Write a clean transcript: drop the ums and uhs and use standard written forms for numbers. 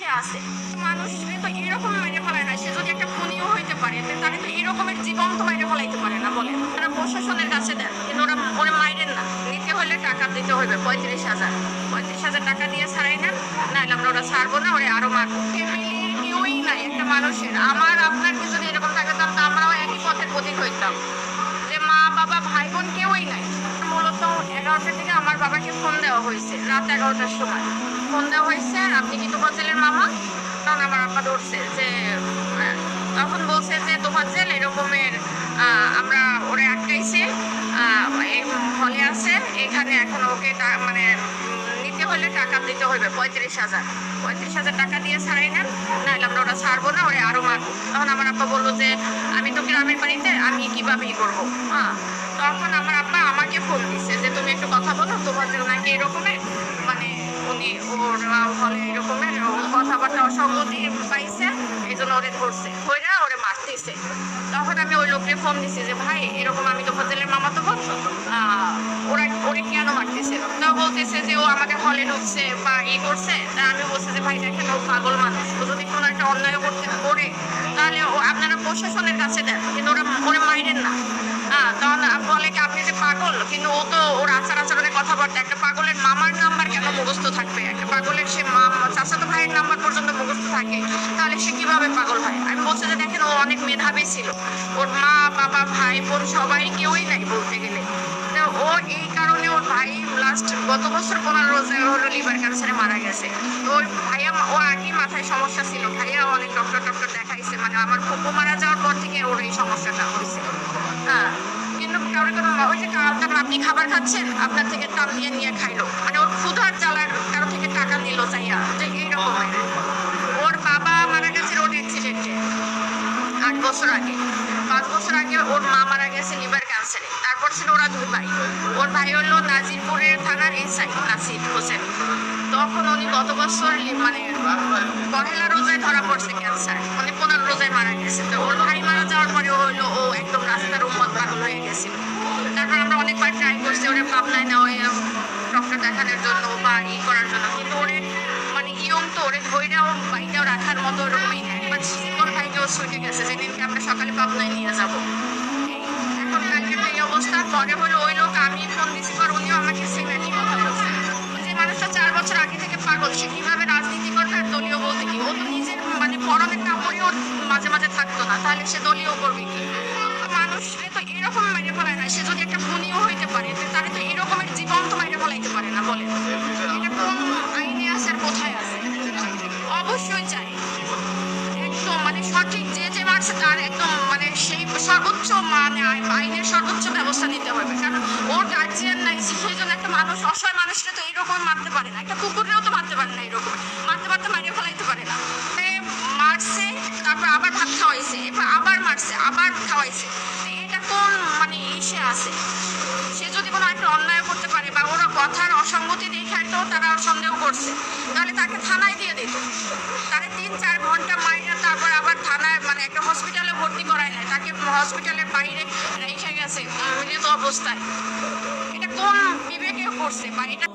ইসে আছে। মানুষ তো এরকম মেরে ফেলায় না, সে যদি একটা খুনিও হইতে পারে তাহলে তো এরকমের জীবন তো মেরে ফেলাইতে পারে না বলেন। তারা প্রশাসনের কাছে দেন, কিন্তু ওরা মাইরেন না। নিতে হলে টাকা দিতে হবে 35,000 টাকা দিয়ে ছাড়াই না, নাহলে আমরা ওরা ছাড়বো না, ওরা আরো মারবো। ফ্যামিলির কেউই নাই একটা মানুষের। আমার আপনার কি যদি এরকম থাকতাম তো আমরাও একই পথের প্রতীক হইতাম, যে মা বাবা ভাই বোন কেউই নাই। মূলত 11টার দিকে আমার বাবাকে ফোন দেওয়া হয়েছে, রাত 11টার সময় ফোন দেওয়া হয়েছে, আপনি কি তোফাজ্জেলের মামা? তখন আমার আব্বা ধরছে যে তখন বলছে যে তোফাজ্জেল এরকমের আমরা ওরে আটকাইছে, এই হলে আছে এখানে, এখন ওকে মানে নিতে হলে টাকা দিতে হবে 35,000 টাকা দিয়ে ছাড়াই নেন, নাহলে আমরা ওরা ছাড়বো না, ওরা আরো মারবো। তখন আমার আব্বা বললো যে আমি তো গ্রামের বাড়িতে, আমি কিভাবে করবো। তখন আমার আব্বা আমাকে ফোন দিচ্ছে যে তুমি একটু কথা বলো, তোফাজ্জেল নাকি এরকমের মানে উনি ওর হলে এরকমের কথাবার্তা অসঙ্গতি পাইছে, এই জন্য ওরে ধরছে, হইরা ওরে মারতেছে। তখন আমি ওই লোককে ফোন দিচ্ছি যে ভাই এরকম আমি তোফাজ্জেলের মামা তো বোন, ওরে কেন মারতেছে? তাও বলতেছে যে ও আমাদের হলে ঢুকছে বা করছে। তা আমি বলছি যে ভাই দেখেন ও পাগল মানুষ, ও যদি কোনো একটা অন্যায় করতে করে তাহলে ও আপনারা প্রশাসনের কাছে দেন, কিন্তু ওরা মাইরেন না। তখন বলে কি আপনি যে পাগল, কিন্তু ও তো ওর আচরণের কথাবার্তা, একটা পাগলের মামার নাম্বার কেন মুখস্থ থাকবে? একটা পাগলের সে চাচাতো ভাইয়ের নাম্বার পর্যন্ত মুখস্থ থাকে, তাহলে সে কিভাবে পাগল হয়? আমি বলছি যে দেখেন ও অনেক মেধাবী ছিল, ওর মা বাবা ভাই বোন সবাই কেউই নাই বলতে গেলে। ও এই কারণে ওর ভাই গত বছর 15 রোজে হলো লিভার ক্যান্সারে মারা গেছে। ওর ভাইয়া ও আগেই মাথায় সমস্যা ছিল, ভাইয়া অনেক ডক্টর দেখাইছে, মানে আমার ফুপু মারা যাওয়ার পর থেকে ওর এই সমস্যাটা হয়েছিল। কিন্তু কারোর কোনো ওই যে আপনি খাবার খাচ্ছেন, আপনার থেকে টান নিয়ে খাইলো, মানে ওর ক্ষুধার জ্বালার কারো থেকে টাকা নিল চাইয়া, যে এইরকম। ওর বাবা মারা গেছে রোড অ্যাক্সিডেন্টে 8 বছর আগে। 5 বছর আগে ওর মা মারা গেছে লিভার ক্যান্সারে। তারপর ছিল ওরা 2 ভাই। ওর ভাই হলো নাজিরপুরের থানার এসআই নাসির হোসেন। তখন উনি গত বছর মানে পহেলা রোজায় ধরা পড়ছে ক্যান্সার, মানে 15 রোজায় মারা গেছে। তো ওর ভাই মারা যাওয়ার পরে ও একদম রাস্তার উম্মত পাগল হয়ে গেছিল। তারপর আমরা অনেকবার ট্রাই করছি ওরে পাবনায় নেওয়া ডক্টর দেখানোর জন্য বা করার জন্য, কিন্তু ওরে মানে ইয়ং তো ওরে ধৈর্য বাইটাও রাখার মতো ওরকমই নেয়। একবার ওর ভাইকেও ছুটে গেছে, যেদিনকে আমরা সকালে পাবনায় নিয়ে যাবো। এখন কালকের এই অবস্থা। পরে হলো ওই লোক, আমি ফোন দিছি পর উনিও আমাকে সেম একই কথা বলছে, যে মানুষটা 4 বছর আগে থেকে পাগল, সে কিভাবে রাজনীতি করবে? আর দলীয় বলতে কি? ও তো নিজের মানে পরনের কাপড়েও মাঝে মাঝে থাকতো না, তাহলে সে দলীয় করবে কি? মানুষ তো এরকম মেরে ফেলায় না, সে যদি একটা খুনিও হইতে পারে তাহলে তো এরকমের জীবন তো মেরে ফেলাইতে পারে না বলেন। এটা কোন আইনে আছে আর কোথায় আছে? অবশ্যই চাই একদম মানে সঠিক, যে মারছে তার একদম মানে সেই সর্বোচ্চ মানে আইনের সর্বোচ্চ ব্যবস্থা নিতে হবে। কারণ ওর গার্জিয়ান নাই, সেই জন্য একটা মানুষ, অসহায় মানুষরা তো এইরকম মারতে পারে না। একটা কুকুরেও তো মারতে পারে না, এরকম মারতে মারিয়ে ফেলাইতে পারে না। মারছে, তারপর আবার ভাত খাওয়াইছে, এবার আবার মারছে, আবার খাওয়াইছে। এটা কোন মানে ইসে আছে? সে যদি কোনো একটা অন্যায় করতে পারে বা ওরা কথার অসঙ্গতি দেখায় তো তারা সন্দেহ করছে, তাহলে তাকে থানায় দিয়ে দিত। তারা 3-4 ঘন্টা মাইরা তারপর আবার থানায় মানে একটা হসপিটালে ভর্তি করায় নাই, তাকে হসপিটালের বাইরে রেখে গেছে মৃত অবস্থায়। এটা কোন বিবেকে করছে বা এটা